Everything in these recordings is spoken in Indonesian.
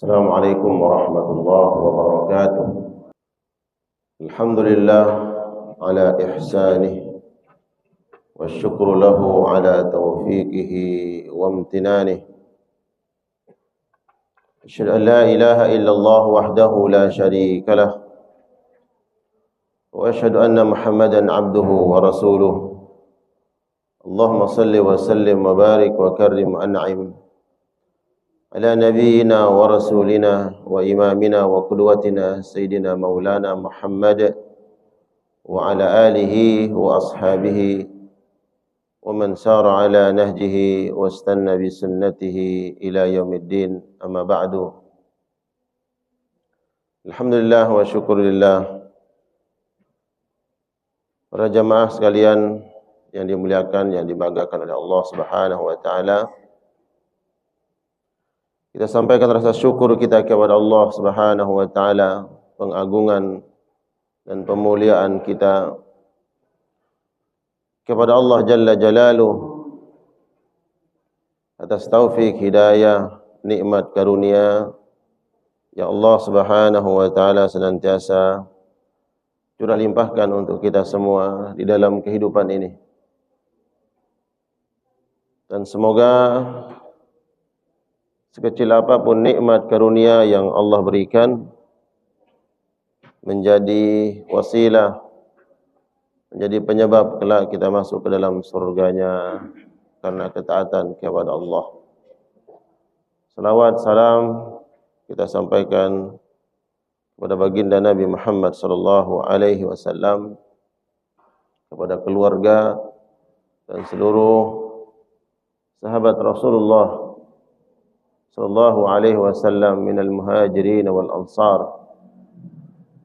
Assalamualaikum warahmatullahi wabarakatuh. Alhamdulillah ala ihsanih wa syukru lahu ala taufiqihi wa amtinanih. Asyhadu an la ilaha illallah wahdahu la syarika lah wa asyhadu anna Muhammadan abduhu wa rasuluh. Allahumma salli wa sallim wa barik wa karrim wa an'im ala nabiyyina wa rasulina wa imamina wa qudwatina sayyidina maulana Muhammad wa ala alihi wa ashabihi wa man sara ala nahjihi wa istanna bi sunnatihi ila yaumiddin, amma ba'du. Alhamdulillah wa syukurillah, para jamaah sekalian yang dimuliakan, yang dibanggakan oleh Allah Subhanahu wa taala. Kita sampaikan rasa syukur kita kepada Allah Subhanahu wa taala, pengagungan dan pemuliaan kita kepada Allah Jalla Jalaluh atas taufik, hidayah, nikmat karunia yang Allah Subhanahu wa taala senantiasa curah limpahkan untuk kita semua di dalam kehidupan ini. Dan semoga sekecil apapun nikmat karunia yang Allah berikan menjadi wasilah, menjadi penyebab kelak kita masuk ke dalam surganya karena ketaatan kepada Allah. Salawat salam kita sampaikan kepada baginda Nabi Muhammad sallallahu alaihi wasallam, kepada keluarga dan seluruh sahabat Rasulullah sallallahu alaihi wasallam minal muhajirin wal ansar,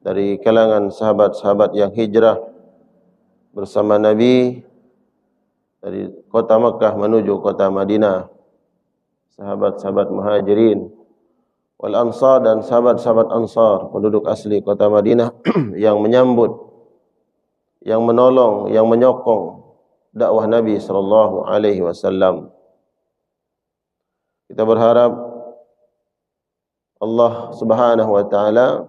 dari kalangan sahabat-sahabat yang hijrah bersama Nabi dari kota Makkah menuju kota Madinah, sahabat-sahabat muhajirin wal ansar dan sahabat-sahabat ansar, penduduk asli kota Madinah yang menyambut, yang menolong, yang menyokong dakwah Nabi sallallahu alaihi wasallam. Kita berharap Allah Subhanahu wa taala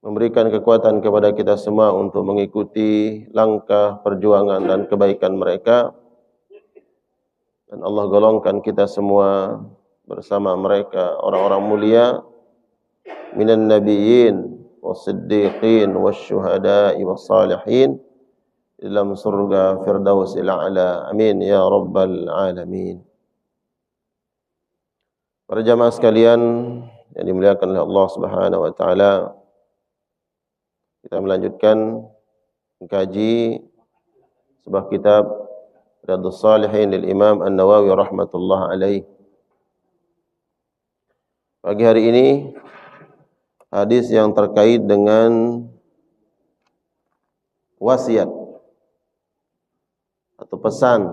memberikan kekuatan kepada kita semua untuk mengikuti langkah perjuangan dan kebaikan mereka, dan Allah golongkan kita semua bersama mereka, orang-orang mulia minan nabiyyin was-siddiqin wasyuhada'i was-salihin, dalam surga Firdausil A'la. Amin ya rabbal alamin. Para jamaah sekalian yang dimuliakan oleh Allah Subhanahu wa taala, kita melanjutkan mengkaji sebuah kitab Riyadhus Shalihin lil Imam An-Nawawi rahmatullah alaih. Pagi hari ini hadis yang terkait dengan wasiat atau pesan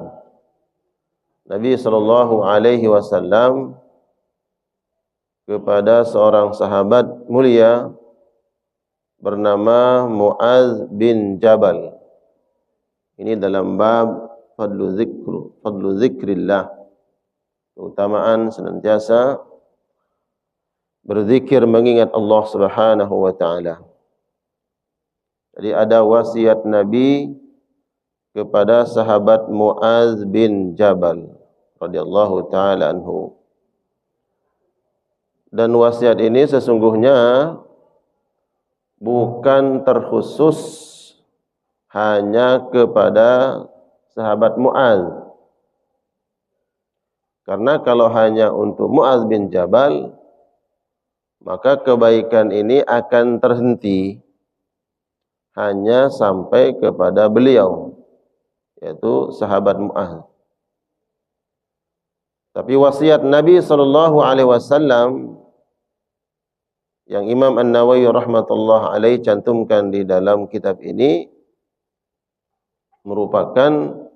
Nabi sallallahu alaihi wasallam kepada seorang sahabat mulia bernama Mu'adz bin Jabal. Ini dalam bab fadlu zikrillah, keutamaan senantiasa berzikir mengingat Allah Subhanahu wa taala. Jadi ada wasiat Nabi kepada sahabat Mu'adz bin Jabal radhiyallahu taala anhu. Dan wasiat ini sesungguhnya bukan terkhusus hanya kepada sahabat Mu'adz. Karena kalau hanya untuk Mu'adz bin Jabal, maka kebaikan ini akan terhenti hanya sampai kepada beliau, yaitu sahabat Mu'adz. Tapi wasiat Nabi sallallahu alaihi wasallam yang Imam An-Nawawi rahmatullah alaih cantumkan di dalam kitab ini merupakan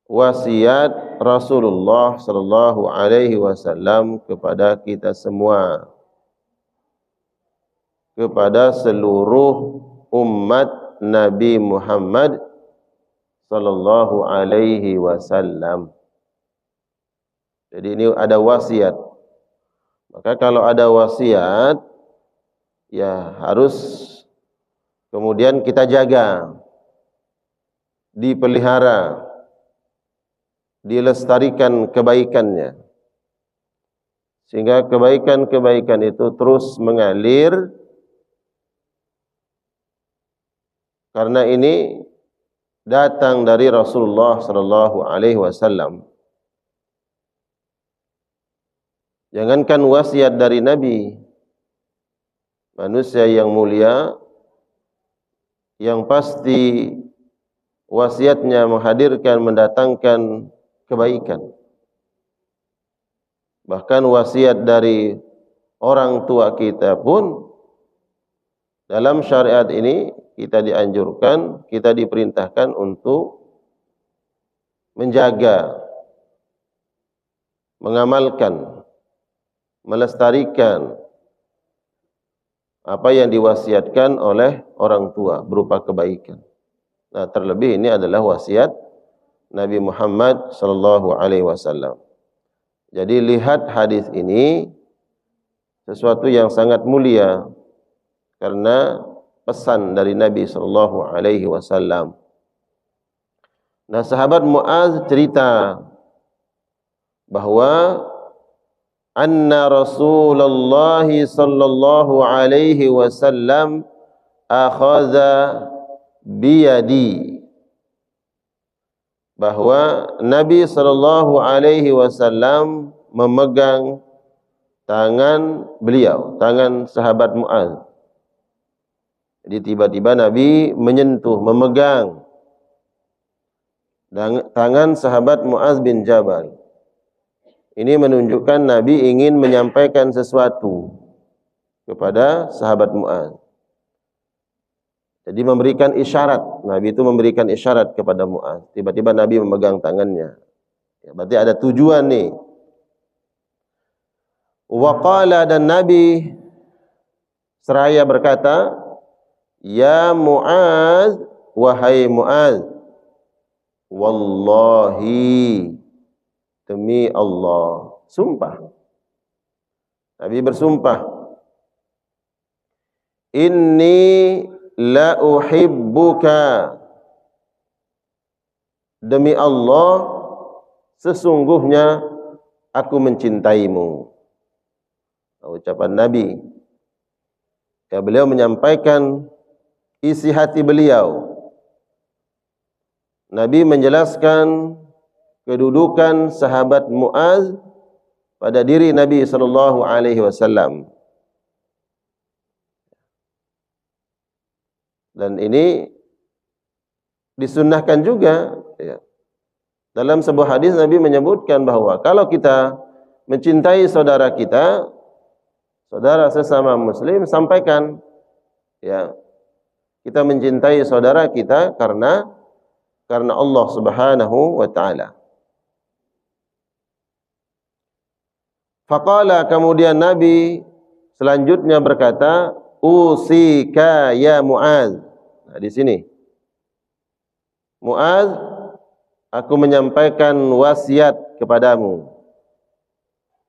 wasiat Rasulullah sallallahu alaihi wasallam kepada kita semua, kepada seluruh umat Nabi Muhammad sallallahu alaihi wasallam. Jadi ini ada wasiat Maka kalau ada wasiat, ya harus kemudian kita jaga, dipelihara, dilestarikan kebaikannya. Sehingga kebaikan-kebaikan itu terus mengalir, karena ini datang dari Rasulullah sallallahu alaihi wasallam. Jangankan wasiat dari Nabi, manusia yang mulia, yang pasti wasiatnya menghadirkan, mendatangkan kebaikan. Bahkan wasiat dari orang tua kita pun dalam syariat ini kita dianjurkan, kita diperintahkan untuk menjaga, mengamalkan, melestarikan apa yang diwasiatkan oleh orang tua berupa kebaikan. Nah, terlebih ini adalah wasiat Nabi Muhammad sallallahu alaihi wasallam. Jadi lihat hadis ini sesuatu yang sangat mulia karena pesan dari Nabi sallallahu alaihi wasallam. Nah, sahabat Muaz cerita bahwa anna Rasulullah sallallahu alaihi wasallam akhadha biyadi, bahwa Nabi sallallahu alaihi wasallam memegang tangan beliau, tangan sahabat Muaz. Jadi tiba-tiba Nabi menyentuh, memegang tangan sahabat Muaz bin Jabal. Ini menunjukkan Nabi ingin menyampaikan sesuatu kepada sahabat Muaz. Jadi memberikan isyarat. Nabi itu memberikan isyarat kepada Muaz. Tiba-tiba Nabi memegang tangannya. Ya, berarti ada tujuan nih. Wa qala, dan Nabi seraya berkata, ya Muaz, wahai Muaz, wallahi, demi Allah, sumpah. Nabi bersumpah, inni la uhibbuka, demi Allah, sesungguhnya aku mencintaimu. Ucapan Nabi. Ya, beliau menyampaikan isi hati beliau. Nabi menjelaskan kedudukan sahabat Muaz pada diri Nabi sallallahu alaihi wasallam. Dan ini disunnahkan juga, ya. Dalam sebuah hadis Nabi menyebutkan bahwa kalau kita mencintai saudara kita, saudara sesama muslim, sampaikan, ya, kita mencintai saudara kita karena Allah Subhanahu wa taala. Faqala, kemudian Nabi selanjutnya berkata, usika ya Muaz. Nah, di sini Muaz, aku menyampaikan wasiat kepadamu.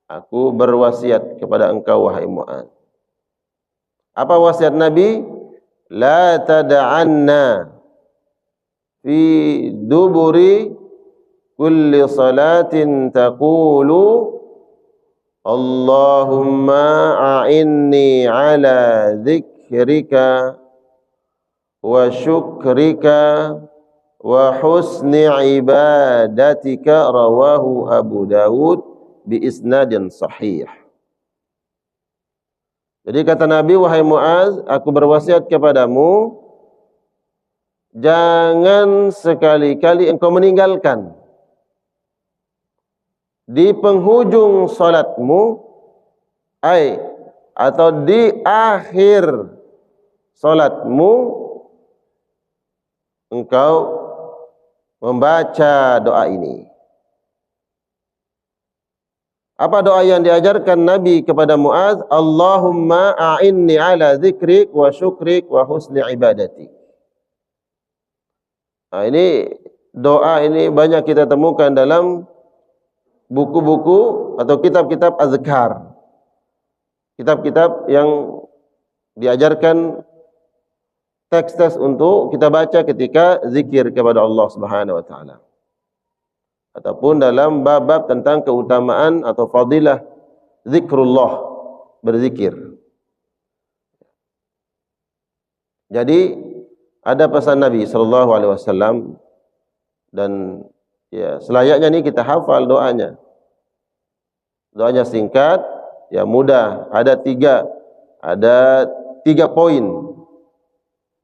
Aku berwasiat kepada engkau wahai Muaz. Apa wasiat Nabi? La tad'anna fi duburi kulli salatin taqulu Allahumma a'inni ala dzikrika wa syukrika wa husni ibadatika, rawahu Abu Dawud bi isnadin sahih. Jadi kata Nabi, wahai Muaz, aku berwasiat kepadamu, jangan sekali-kali engkau meninggalkan di penghujung salatmu, atau di akhir salatmu, engkau membaca doa ini. Apa doa yang diajarkan Nabi kepada Muaz? Allahumma a'inni ala dzikrik wa syukrik wa husni ibadatik. Nah, ini doa ini banyak kita temukan dalam buku-buku atau kitab-kitab azkar. kitab-kitab yang diajarkan teks-teks untuk kita baca ketika zikir kepada Allah Subhanahu wa taala. Ataupun dalam bab-bab tentang keutamaan atau fadilah zikrullah, berzikir. Jadi ada pesan Nabi sallallahu alaihi wasallam dan ya selayaknya ni kita hafal doanya. Doanya singkat, ya mudah. Ada tiga poin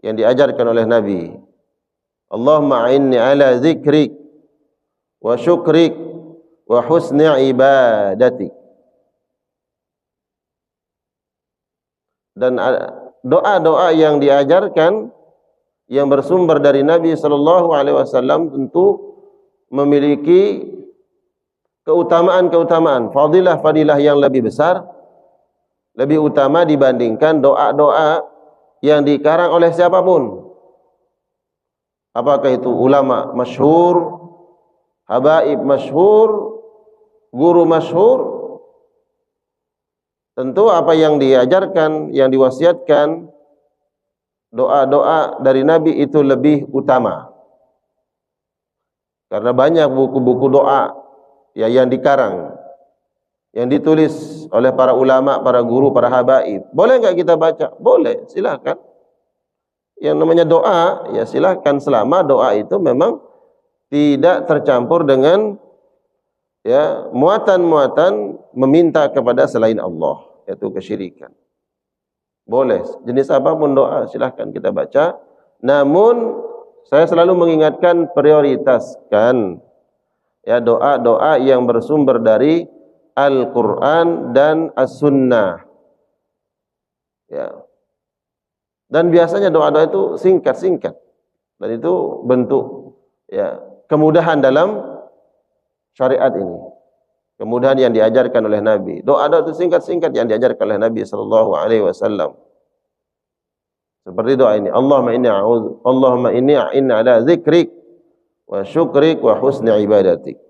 yang diajarkan oleh Nabi. Allahumma a'inni ala zikrik wa syukrik wa husni ibadatik. Dan doa-doa yang diajarkan yang bersumber dari Nabi sallallahu alaihi wasallam tentu memiliki keutamaan-keutamaan, fadilah-fadilah yang lebih besar, lebih utama dibandingkan doa-doa yang dikarang oleh siapapun. Apakah itu ulama masyhur, habaib masyhur, guru masyhur? Tentu apa yang diajarkan, yang diwasiatkan, doa-doa dari Nabi itu lebih utama. Karena banyak buku-buku doa ya yang dikarang, yang ditulis oleh para ulama, para guru, para habaib. Boleh enggak kita baca? Boleh, silakan. Yang namanya doa, ya silakan selama doa itu memang tidak tercampur dengan ya muatan-muatan meminta kepada selain Allah, yaitu kesyirikan. Boleh, jenis apapun doa silakan kita baca. Namun saya selalu mengingatkan prioritaskan ya doa-doa yang bersumber dari Al-Quran dan As-Sunnah. Ya. Dan biasanya doa-doa itu singkat-singkat. Dan itu bentuk ya kemudahan dalam syariat ini. Kemudahan yang diajarkan oleh Nabi. Doa-doa itu singkat-singkat yang diajarkan oleh Nabi sallallahu alaihi wasallam. Seperti doa ini, Allahumma inni a'inna ala zikrik wa syukrik wa husni ibadatik.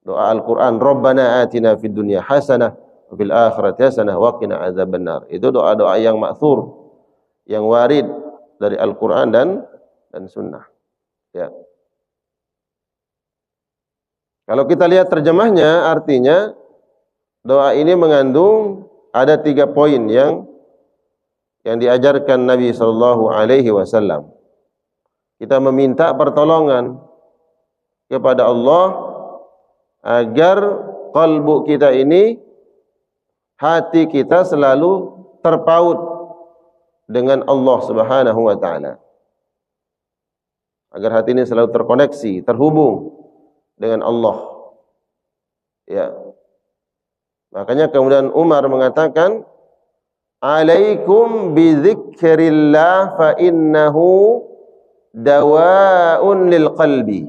Doa Al-Quran, Rabbana atina fid dunya hasanah wa fil akhirati hasanah wa qina adzabannar. Itu doa-doa yang ma'thur, yang warid dari Al-Quran dan sunnah. Ya. Kalau kita lihat terjemahnya, artinya doa ini mengandung ada 3 poin yang diajarkan Nabi sallallahu alaihi wasallam. Kita meminta pertolongan kepada Allah agar kalbu kita ini, hati kita selalu terpaut dengan Allah Subhanahu wa taala. Agar hati ini selalu terkoneksi, terhubung dengan Allah. Ya. Makanya kemudian Umar mengatakan, "Alaikum bi dzikrillah fa innahu dawaun lil qalbi."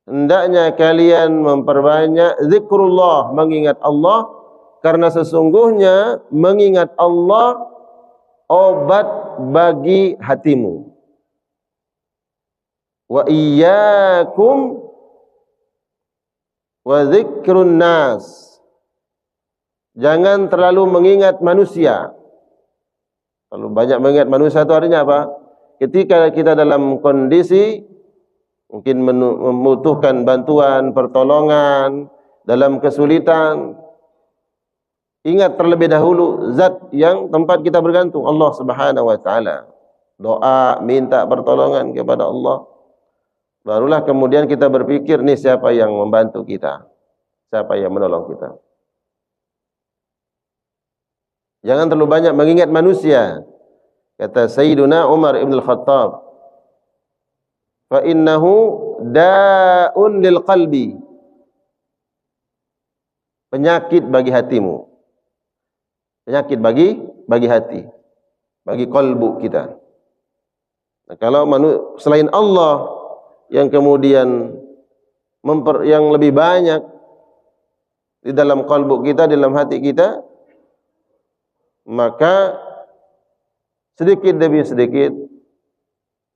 Hendaknya kalian memperbanyak zikrullah, mengingat Allah, karena sesungguhnya mengingat Allah obat bagi hatimu. Wa iyyakum wa zikrun nas. Jangan terlalu mengingat manusia. Terlalu banyak mengingat manusia itu artinya apa? Ketika kita dalam kondisi mungkin membutuhkan bantuan, pertolongan, dalam kesulitan, ingat terlebih dahulu zat yang tempat kita bergantung, Allah Subhanahu wa taala. Doa, minta pertolongan kepada Allah. Barulah kemudian kita berpikir, nih siapa yang membantu kita? Siapa yang menolong kita? Jangan terlalu banyak mengingat manusia. Kata Sayyiduna Umar ibn al-Khattab, fa innahu da'un lil qalbi. Penyakit bagi hatimu. Penyakit bagi hati, bagi kalbu kita. Nah, kalau selain Allah yang kemudian yang lebih banyak di dalam kalbu kita, di dalam hati kita, maka sedikit demi sedikit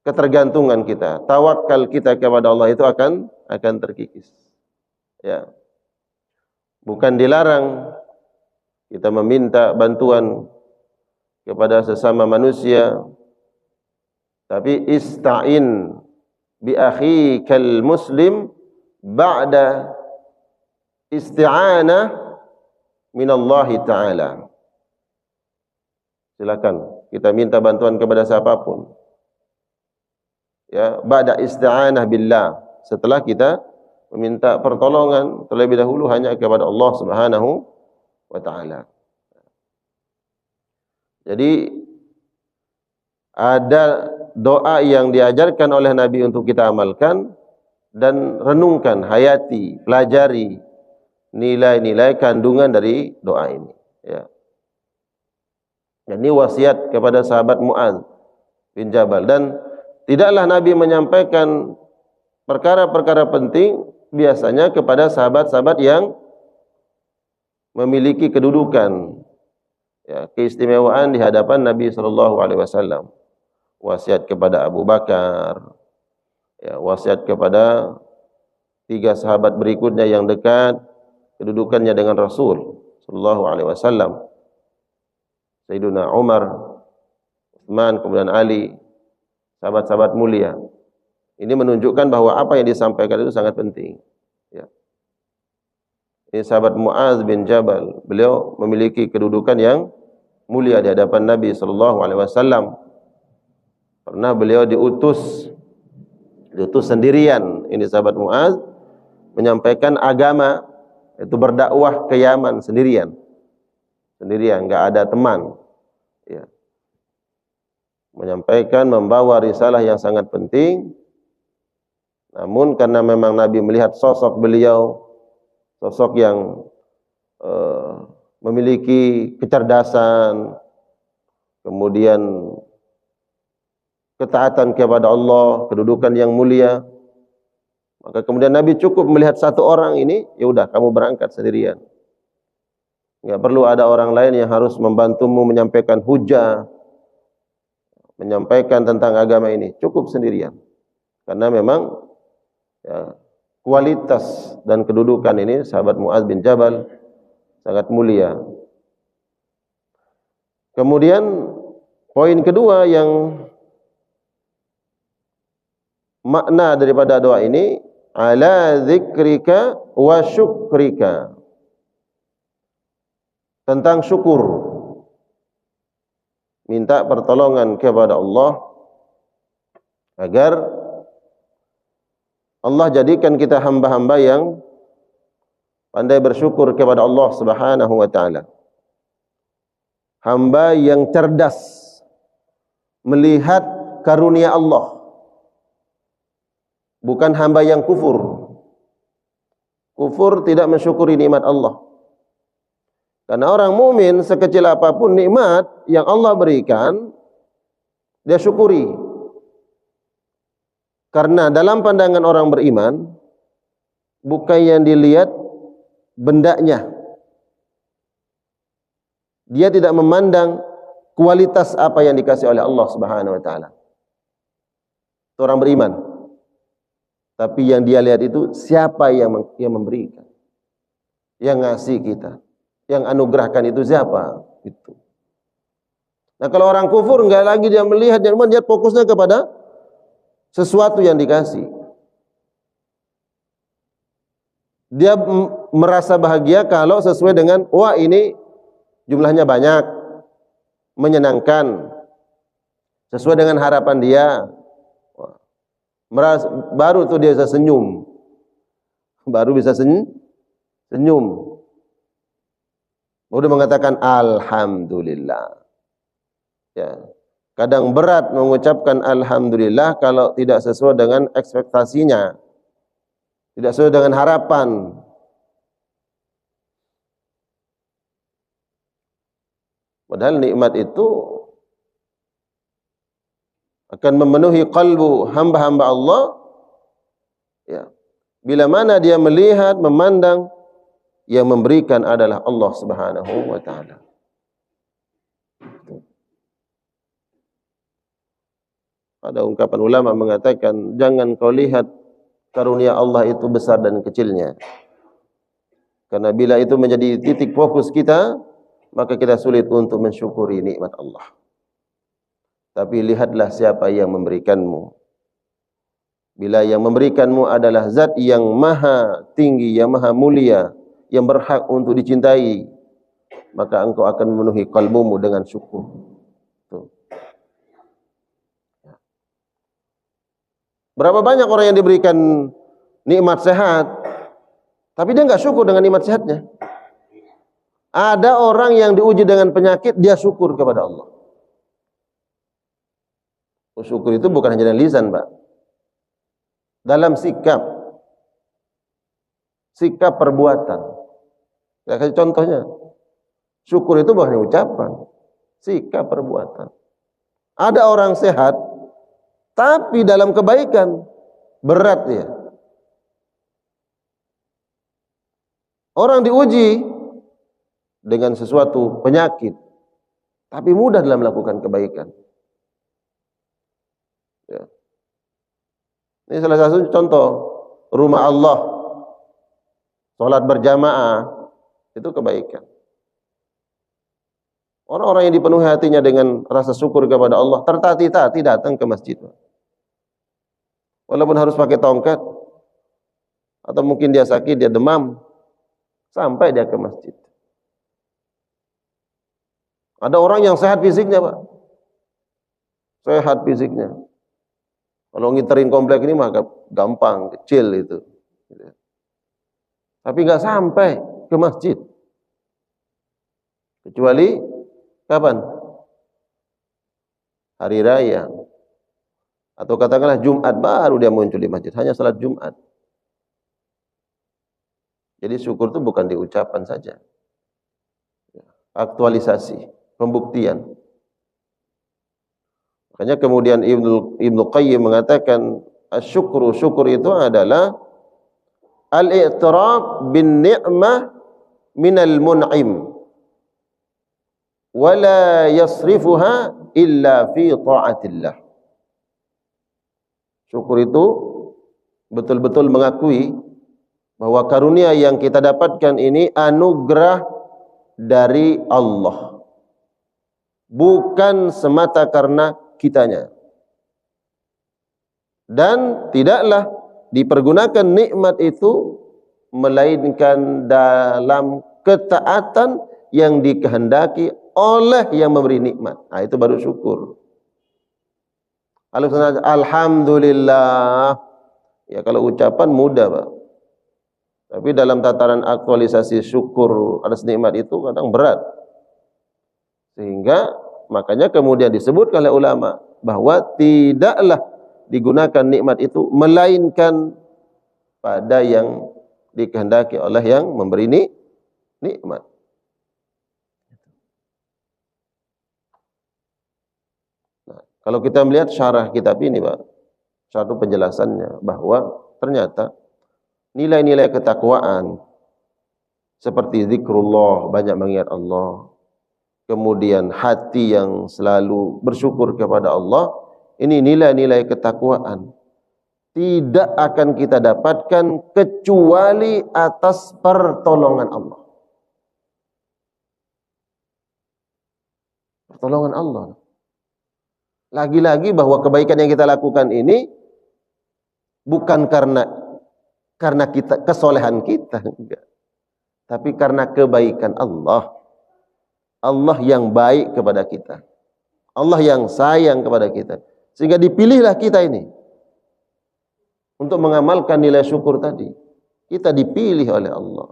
ketergantungan kita, tawakal kita kepada Allah itu akan terkikis. Ya. Bukan dilarang kita meminta bantuan kepada sesama manusia, tapi ista'in bi akhikal muslim ba'da isti'anah minallahi ta'ala. Silakan kita minta bantuan kepada siapapun, ya, ba'da isti'anah billah, setelah kita meminta pertolongan terlebih dahulu hanya kepada Allah Subhanahu wa taala. Jadi ada doa yang diajarkan oleh Nabi untuk kita amalkan dan renungkan, hayati, pelajari nilai-nilai kandungan dari doa ini, ya. Ini wasiat kepada sahabat Mu'adz bin Jabal, dan tidaklah Nabi menyampaikan perkara-perkara penting biasanya kepada sahabat-sahabat yang memiliki kedudukan, ya, keistimewaan di hadapan Nabi sallallahu alaihi wasallam. Wasiat kepada Abu Bakar, ya, wasiat kepada 3 sahabat berikutnya yang dekat kedudukannya dengan Rasul sallallahu alaihi wasallam. Sayyiduna Umar, Utsman, kemudian Ali, sahabat-sahabat mulia. Ini menunjukkan bahwa apa yang disampaikan itu sangat penting, ya. Ini sahabat Mu'adz bin Jabal, beliau memiliki kedudukan yang mulia di hadapan Nabi sallallahu alaihi wasallam. Pernah beliau diutus sendirian, ini sahabat Mu'adz, menyampaikan agama, itu berdakwah ke Yaman sendirian, enggak ada teman, ya. Menyampaikan, membawa risalah yang sangat penting. Namun karena memang Nabi melihat sosok beliau, sosok yang memiliki kecerdasan, kemudian ketaatan kepada Allah, kedudukan yang mulia, maka kemudian Nabi cukup melihat 1 orang ini, ya udah kamu berangkat sendirian. Enggak perlu ada orang lain yang harus membantumu menyampaikan hujah, menyampaikan tentang agama ini, cukup sendirian. Karena memang, ya, kualitas dan kedudukan ini sahabat Mu'adz bin Jabal sangat mulia. Kemudian poin kedua yang makna daripada doa ini, ala zikrika wa syukrika, tentang syukur, minta pertolongan kepada Allah agar Allah jadikan kita hamba-hamba yang pandai bersyukur kepada Allah Subhanahu wa taala. Hamba yang cerdas melihat karunia Allah. Bukan hamba yang kufur. Kufur tidak mensyukuri nikmat Allah. Karena orang mukmin sekecil apapun nikmat yang Allah berikan, dia syukuri. Karena dalam pandangan orang beriman, bukan yang dilihat bendanya. Dia tidak memandang kualitas apa yang dikasih oleh Allah Subhanahu wa taala. Itu orang beriman. Tapi yang dia lihat itu siapa yang memberikan, yang ngasih kita, yang anugerahkan itu siapa? Itu. Nah, kalau orang kufur enggak lagi dia melihat, dia fokusnya kepada sesuatu yang dikasih. Dia merasa bahagia kalau sesuai dengan, wah ini jumlahnya banyak, menyenangkan, sesuai dengan harapan dia. Baru tuh dia bisa senyum. Baru bisa senyum. Udah mengatakan alhamdulillah. Ya. Kadang berat mengucapkan alhamdulillah kalau tidak sesuai dengan ekspektasinya. Tidak sesuai dengan harapan. Padahal nikmat itu akan memenuhi kalbu hamba-hamba Allah, ya, bila mana dia melihat, memandang yang memberikan adalah Allah Subhanahu wa taala. Ada ungkapan ulama mengatakan, jangan kau lihat karunia Allah itu besar dan kecilnya. Karena bila itu menjadi titik fokus kita, maka kita sulit untuk mensyukuri nikmat Allah. Tapi lihatlah siapa yang memberikanmu. Bila yang memberikanmu adalah zat yang maha tinggi, yang maha mulia, yang berhak untuk dicintai, maka engkau akan memenuhi kalbumu dengan syukur. Tuh. Berapa banyak orang yang diberikan nikmat sehat, tapi dia nggak syukur dengan nikmat sehatnya. Ada orang yang diuji dengan penyakit, dia syukur kepada Allah. Syukur itu bukan hanya dengan lisan, Pak. Dalam sikap perbuatan. Saya kasih contohnya. Syukur itu bukan hanya ucapan, sikap perbuatan. Ada orang sehat, tapi dalam kebaikan berat dia. Orang diuji dengan sesuatu penyakit, tapi mudah dalam melakukan kebaikan. Ya. Ini salah satu contoh rumah Allah, sholat berjamaah, itu kebaikan. Orang-orang yang dipenuhi hatinya dengan rasa syukur kepada Allah, tertati-tati datang ke masjid. Walaupun harus pakai tongkat, atau mungkin dia sakit, dia demam, sampai dia ke masjid. Ada orang yang sehat fisiknya, Pak. Sehat fisiknya. Kalau ngiterin komplek ini maka gampang, kecil itu. Tapi nggak sampai ke masjid. Kecuali kapan? Hari raya. Atau katakanlah Jumat, baru dia muncul di masjid. Hanya salat Jumat. Jadi syukur itu bukan di ucapan saja. Aktualisasi, pembuktian. Makanya kemudian Ibnu Qayyim mengatakan syukur itu adalah al-i'tiraf bin ni'mah minal mun'im wa la yasrifuha illa fi ta'atillah. Syukur itu betul-betul mengakui bahwa karunia yang kita dapatkan ini anugerah dari Allah, bukan semata karena kitanya, dan tidaklah dipergunakan nikmat itu melainkan dalam ketaatan yang dikehendaki oleh yang memberi nikmat. Nah, itu baru syukur. Alhamdulillah. Ya, kalau ucapan mudah, Pak. Tapi dalam tataran aktualisasi syukur atas nikmat itu kadang berat. Sehingga makanya kemudian disebut oleh ulama bahwa tidaklah digunakan nikmat itu melainkan pada yang dikehendaki oleh yang memberi nikmat. Nah, kalau kita melihat syarah kitab ini, Pak, satu penjelasannya bahwa ternyata nilai-nilai ketakwaan seperti zikrullah, banyak mengingat Allah, kemudian hati yang selalu bersyukur kepada Allah, ini nilai-nilai ketakwaan tidak akan kita dapatkan kecuali atas pertolongan Allah. Pertolongan Allah. Lagi-lagi bahwa kebaikan yang kita lakukan ini bukan karena kita, kesolehan kita, enggak. Tapi karena kebaikan Allah. Allah yang baik kepada kita. Allah yang sayang kepada kita. Sehingga dipilihlah kita ini untuk mengamalkan nilai syukur tadi. Kita dipilih oleh Allah.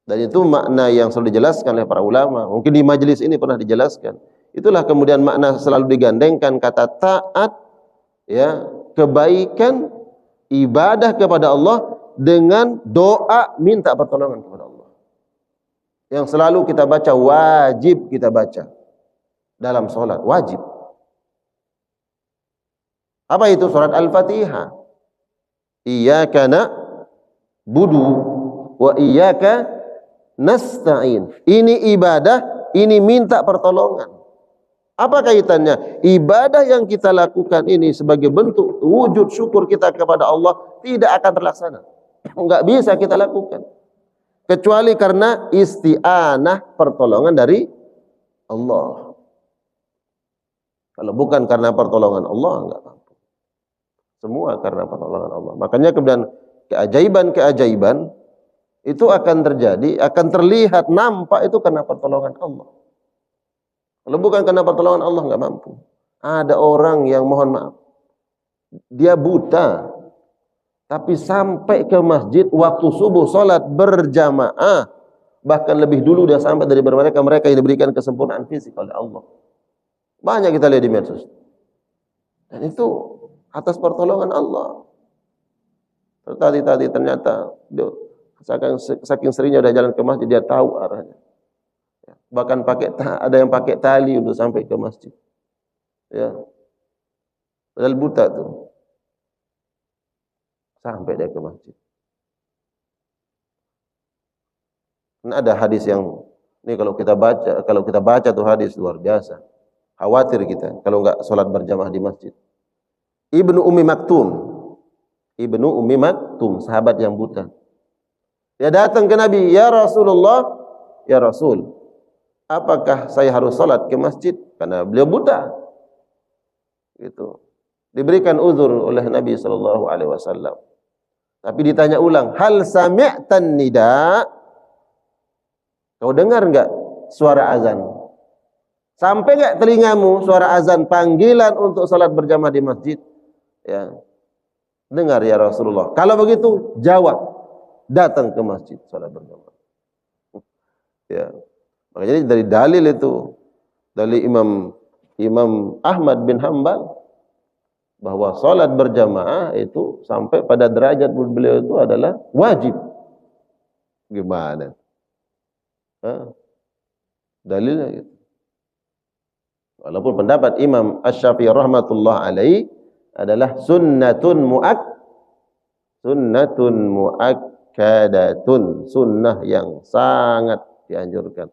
Dan itu makna yang selalu dijelaskan oleh para ulama. Mungkin di majelis ini pernah dijelaskan. Itulah kemudian makna selalu digandengkan kata taat, ya, kebaikan, ibadah kepada Allah dengan doa minta pertolongan kepada Allah. Yang selalu kita baca, wajib kita baca dalam sholat, wajib. Apa itu? Surat Al-Fatihah. Iyyaka na'budu wa iyyaka nasta'in. Ini ibadah, ini minta pertolongan. Apa kaitannya? Ibadah yang kita lakukan ini sebagai bentuk wujud syukur kita kepada Allah tidak akan terlaksana. Enggak bisa kita lakukan. kecuali karena isti'anah, pertolongan dari Allah. Kalau bukan karena pertolongan Allah, enggak mampu. Semua karena pertolongan Allah. Makanya kemudian keajaiban-keajaiban itu akan terjadi, akan terlihat, nampak itu karena pertolongan Allah. Kalau bukan karena pertolongan Allah, enggak mampu. Ada orang yang mohon maaf, dia buta, tapi sampai ke masjid waktu subuh, salat berjamaah, bahkan lebih dulu dia sampai dari mereka yang diberikan kesempurnaan fisik oleh Allah. Banyak kita lihat di medsos. Dan itu atas pertolongan Allah. Tadi ternyata dia, saking seringnya udah jalan ke masjid, dia tahu arahnya. Bahkan ada yang pakai tali untuk sampai ke masjid. Ya. Padahal buta tuh. Sampai dia ke masjid. Ini ada hadis yang ini kalau kita baca tuh hadis luar biasa. Khawatir kita kalau enggak sholat berjamaah di masjid. Ibnu Ummi Maktum, sahabat yang buta. Dia datang ke Nabi, "Ya Rasulullah, ya Rasul, apakah saya harus sholat ke masjid?" Karena beliau buta. Gitu. Diberikan uzur oleh Nabi sallallahu alaihi wasallam. Tapi ditanya ulang, "Hal sami'tan nida?" Kau dengar enggak suara azan? Sampai enggak telingamu suara azan panggilan untuk salat berjamaah di masjid? Ya. Dengar ya Rasulullah. Kalau begitu, jawab. Datang ke masjid salat berjamaah. Ya. Makanya dari dalil itu, dari Imam Ahmad bin Hanbal, bahwa salat berjamaah itu sampai pada derajat beliau itu adalah wajib. Gimana? Dalilnya gitu. Walaupun pendapat Imam Asy-Syafi'i rahmatullah alaih adalah sunnatun muakkadatun, sunnah yang sangat dianjurkan.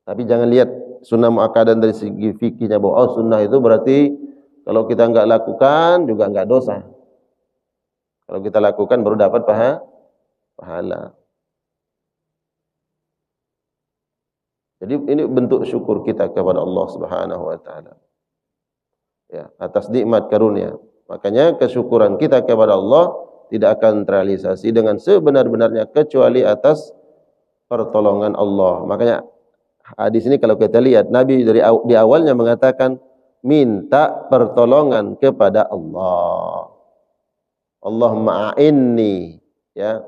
Tapi jangan lihat sunnah muakkadan dari segi fikihnya bahwa sunnah itu berarti kalau kita enggak lakukan juga enggak dosa. Kalau kita lakukan baru dapat pahala. Jadi ini bentuk syukur kita kepada Allah Subhanahu wa taala. Ya, atas nikmat karunia. Makanya kesyukuran kita kepada Allah tidak akan terrealisasi dengan sebenar-benarnya kecuali atas pertolongan Allah. Makanya hadis ini kalau kita lihat Nabi di awalnya mengatakan minta pertolongan kepada Allah. Allahumma a'inni, ya.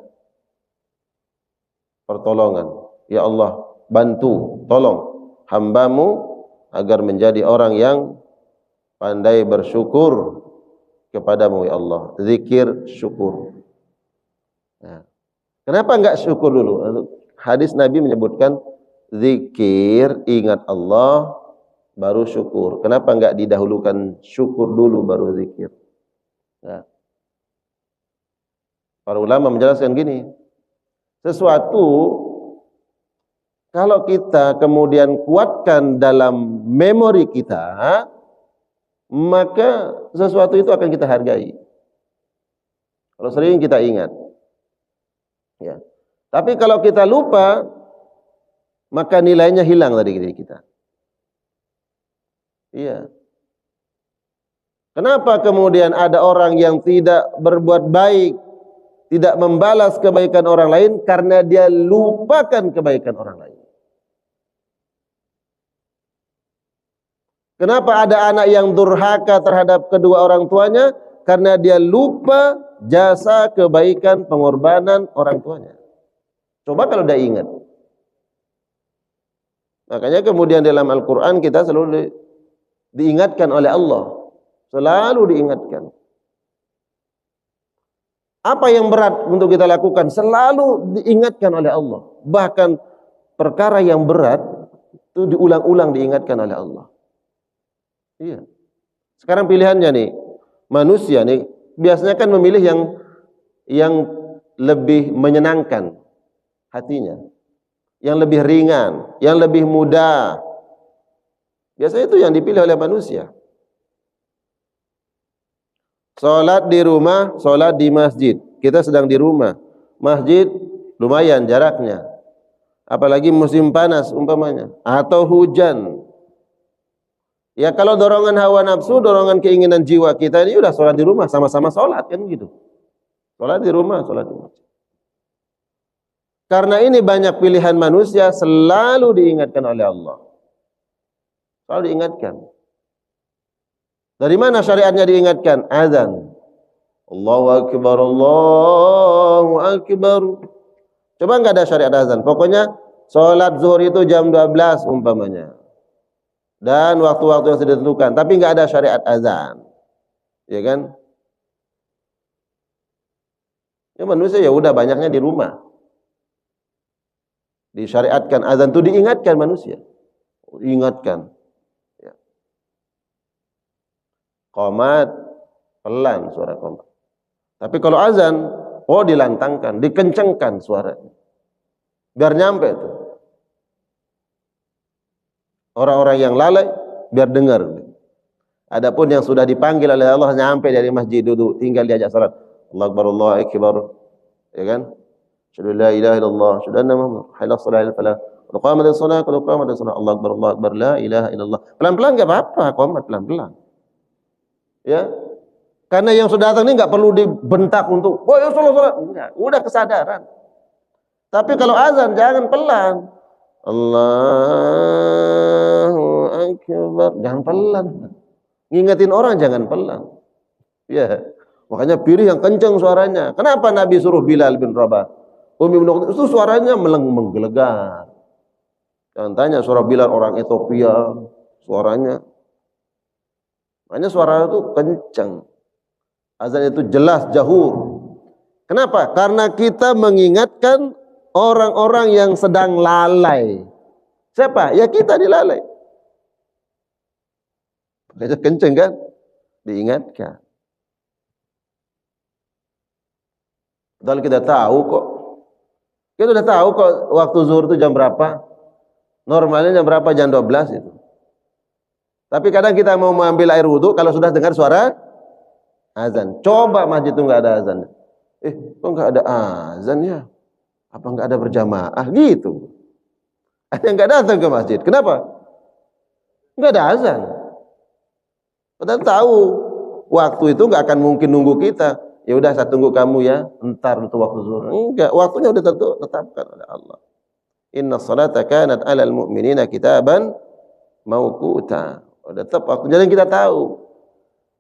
Pertolongan. Ya Allah, bantu, tolong hambamu agar menjadi orang yang pandai bersyukur kepadamu ya Allah. Zikir syukur. Ya. Kenapa enggak syukur dulu? Hadis Nabi menyebutkan zikir, ingat Allah, baru syukur. Kenapa enggak didahulukan syukur dulu baru zikir? Ya. Para ulama menjelaskan gini, sesuatu kalau kita kemudian kuatkan dalam memori kita, maka sesuatu itu akan kita hargai. Kalau sering kita ingat. Ya. Tapi kalau kita lupa, maka nilainya hilang dari diri kita. Iya. Kenapa kemudian ada orang yang tidak berbuat baik, tidak membalas kebaikan orang lain karena dia lupakan kebaikan orang lain? Kenapa ada anak yang durhaka terhadap kedua orang tuanya? Karena dia lupa jasa kebaikan pengorbanan orang tuanya. Coba kalau dia ingat. Makanya kemudian dalam Al-Quran kita selalu diingatkan oleh Allah. Selalu diingatkan. Apa yang berat untuk kita lakukan selalu diingatkan oleh Allah. Bahkan perkara yang berat itu diulang-ulang diingatkan oleh Allah. Iya. Sekarang pilihannya nih, manusia nih biasanya kan memilih yang lebih menyenangkan hatinya, yang lebih ringan, yang lebih mudah. Biasanya itu yang dipilih oleh manusia. Salat di rumah, salat di masjid. Kita sedang di rumah. Masjid lumayan jaraknya. apalagi musim panas umpamanya, atau hujan. Ya kalau dorongan hawa nafsu, dorongan keinginan jiwa kita ini udah sholat di rumah, sama-sama sholat kan gitu. Sholat di rumah, sholat di masjid. Karena ini banyak pilihan manusia selalu diingatkan oleh Allah. Selalu diingatkan. Dari mana syariatnya diingatkan? Azan. Allahu Akbar, Allahu Akbar. Coba nggak ada syariat azan. Pokoknya sholat zuhur itu jam 12 umpamanya. Dan waktu-waktu yang sudah ditentukan. Tapi nggak ada syariat azan. Ya kan? Ya manusia ya udah banyaknya di rumah. Disyariatkan azan itu diingatkan manusia. Diingatkan. Ya. Qomat pelan suara qomat. Tapi kalau azan, oh dilantangkan, dikencengkan suaranya. Biar nyampe tuh. Orang-orang yang lalai biar dengar. Adapun yang sudah dipanggil oleh Allah nyampe dari masjid duduk, tinggal diajak salat. Allahu Akbar, Allahu Akbar. Ya kan? Asyhadu la ilaha illallah, asyhadu anna Muhammadar hayya 'alal falah. Qad qamatis shalah, qad qamatis shalah. Allahu Akbar, Allahu Akbar, la ilaha illallah. Pelan-pelan enggak apa-apa, qomat pelan-pelan. Ya. Karena yang sudah datang ini enggak perlu dibentak untuk, "Oh, ya salat." Enggak, udah kesadaran. Tapi kalau azan jangan pelan. Allahu Akbar, jangan pelan. Ngingetin orang jangan pelan. Ya. Makanya pilih yang kencang suaranya. Kenapa Nabi suruh Bilal bin Rabah? Itu suaranya menggelegar. Jangan tanya suara Bilal orang Ethiopia, suaranya. Makanya suara itu kencang. Azan itu jelas, jahur. Kenapa? Karena kita mengingatkan orang-orang yang sedang lalai. Siapa? Ya kita dilalai. Makanya kenceng kan? Diingatkan. Padahal kita tahu kok. Kita udah tahu kok waktu zuhur itu jam berapa. Normalnya jam berapa? Jam 12 itu. Tapi kadang kita mau mengambil air wudhu kalau sudah dengar suara azan. Coba masjid itu nggak ada azan. Kok nggak ada azan ya? Apa nggak ada berjamaah? Gitu. Ada yang nggak datang ke masjid. Kenapa? Nggak ada azan. Padahal tahu waktu itu nggak akan mungkin nunggu kita. Ya udah saya tunggu kamu ya, entar untuk waktu zuhur. Enggak, waktunya udah tetapkan oleh Allah. Inna salata kanat 'alal mu'minina kitaban mauquta. Udah tetap waktu. Jadi kita tahu.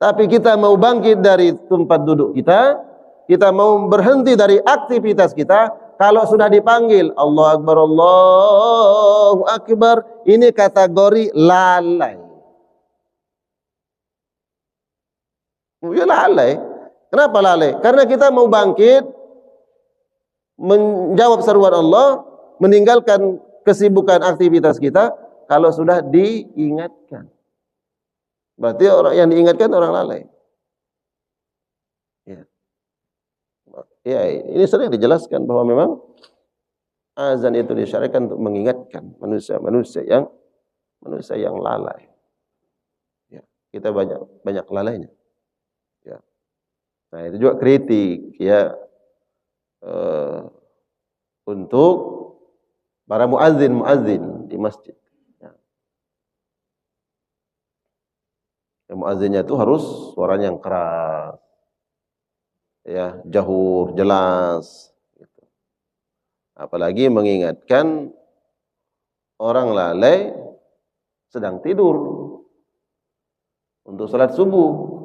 Tapi kita mau bangkit dari tempat duduk kita mau berhenti dari aktivitas kita kalau sudah dipanggil Allahu Akbar, Allahu Akbar, ini kategori lalai. Ya lalai. Kenapa lalai? Karena kita mau bangkit, menjawab seruan Allah, meninggalkan kesibukan aktivitas kita, kalau sudah diingatkan. Berarti orang yang diingatkan orang lalai. Ya, ini sering dijelaskan bahwa memang azan itu disyariatkan untuk mengingatkan manusia yang lalai. Ya, kita banyak lalainya. Ya. Nah, itu juga kritik ya untuk para muadzin di masjid. Ya. Muadzinnya itu harus suaranya yang keras, ya, jahur, jelas. Gitu. Apalagi mengingatkan orang lalai sedang tidur untuk salat subuh.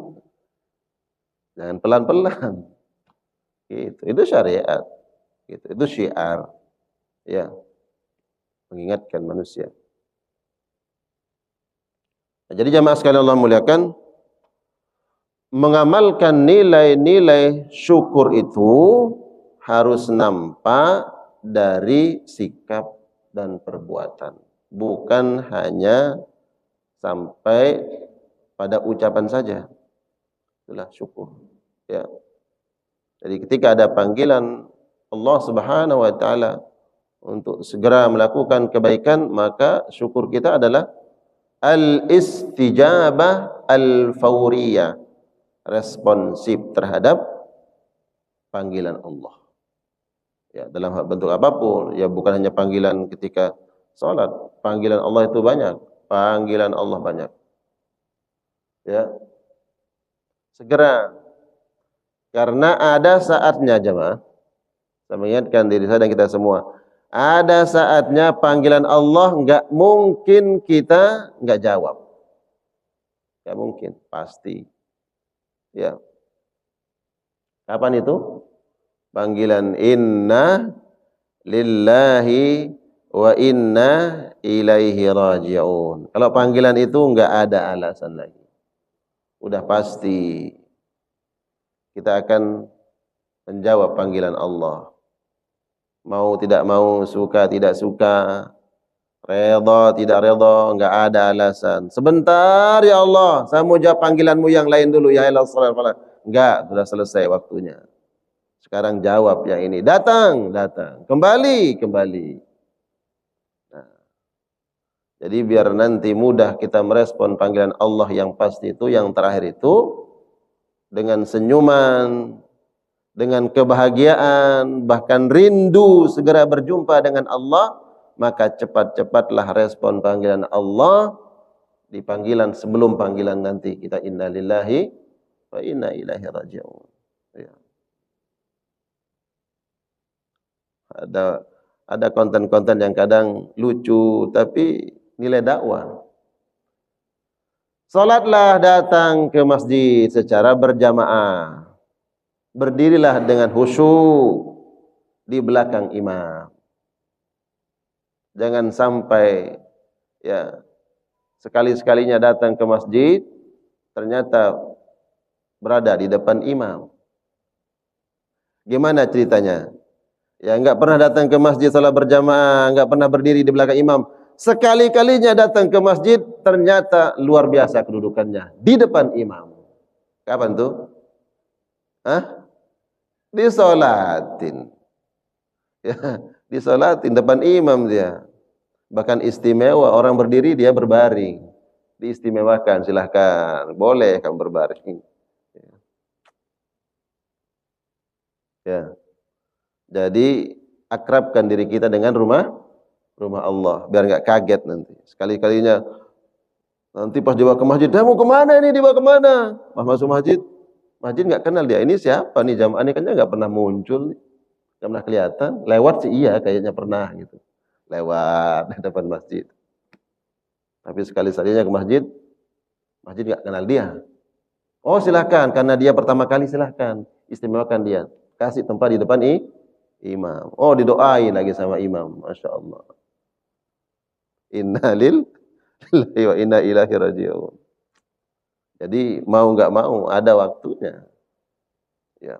Jangan pelan-pelan. Gitu. Itu syariat. Gitu. Itu syiar. Ya. Mengingatkan manusia. Nah, jadi jamaah sekalian Allah muliakan, mengamalkan nilai-nilai syukur itu harus nampak dari sikap dan perbuatan. Bukan hanya sampai pada ucapan saja. Itulah syukur. Ya. Jadi ketika ada panggilan Allah Subhanahu wa taala untuk segera melakukan kebaikan, maka syukur kita adalah al-istijabah al-fawriyah, responsif terhadap panggilan Allah. Ya, dalam bentuk apapun, ya bukan hanya panggilan ketika salat, panggilan Allah itu banyak, panggilan Allah banyak. Ya, segera karena ada saatnya jemaah. Saya mengingatkan diri saya dan kita semua. Ada saatnya panggilan Allah enggak mungkin kita enggak jawab. Enggak mungkin, pasti. Ya. Kapan itu? Panggilan inna lillahi wa inna ilaihi raji'un. Kalau panggilan itu enggak ada alasan lagi. Udah pasti kita akan menjawab panggilan Allah. Mau tidak mau, suka tidak suka, redha tidak redha, enggak ada alasan. Sebentar ya Allah, saya mau jawab panggilanmu yang lain dulu ya Allah. Enggak, sudah selesai waktunya. Sekarang jawab yang ini. Datang, datang. Kembali, kembali. Nah, jadi biar nanti mudah kita merespon panggilan Allah yang pasti itu, yang terakhir itu, dengan senyuman, dengan kebahagiaan, bahkan rindu segera berjumpa dengan Allah, maka cepat-cepatlah respon panggilan Allah di panggilan sebelum panggilan nanti kita inna lillahi wa inna ilaihi raji'un. Ya. Ada konten-konten yang kadang lucu tapi nilai dakwah. Salatlah datang ke masjid secara berjamaah. Berdirilah dengan khusyuk di belakang imam. Jangan sampai ya sekali-sekalinya datang ke masjid ternyata berada di depan imam. Gimana ceritanya? Ya enggak pernah datang ke masjid salat berjamaah, enggak pernah berdiri di belakang imam. Sekali-kalinya datang ke masjid ternyata luar biasa kedudukannya di depan imam. Kapan tuh? Hah? Disolatin. Ya, disolatin depan imam dia. Bahkan istimewa, orang berdiri dia berbaring. Diistimewakan, silahkan. Boleh kamu berbaring. Ya. Jadi akrabkan diri kita dengan rumah Allah, biar enggak kaget nanti. Sekali-kalinya nanti pas dibawa ke masjid, "Dia mau kemana ini? Dibawa kemana?" Pas masuk masjid, masjid enggak kenal dia. Ini siapa nih? Jamaah ini kan enggak pernah muncul nih. Enggak pernah kelihatan. Lewat sih iya, kayaknya pernah gitu. Lewat di depan masjid. Tapi sekali-sekalinya ke masjid, masjid enggak kenal dia. Oh, silakan, karena dia pertama kali silahkan. Istimewakan dia. Kasih tempat di depan imam. Oh, didoain lagi sama imam. Masya Allah. Inna lillahi wa inna ilaihi raji'un. Jadi mau enggak mau ada waktunya. Ya.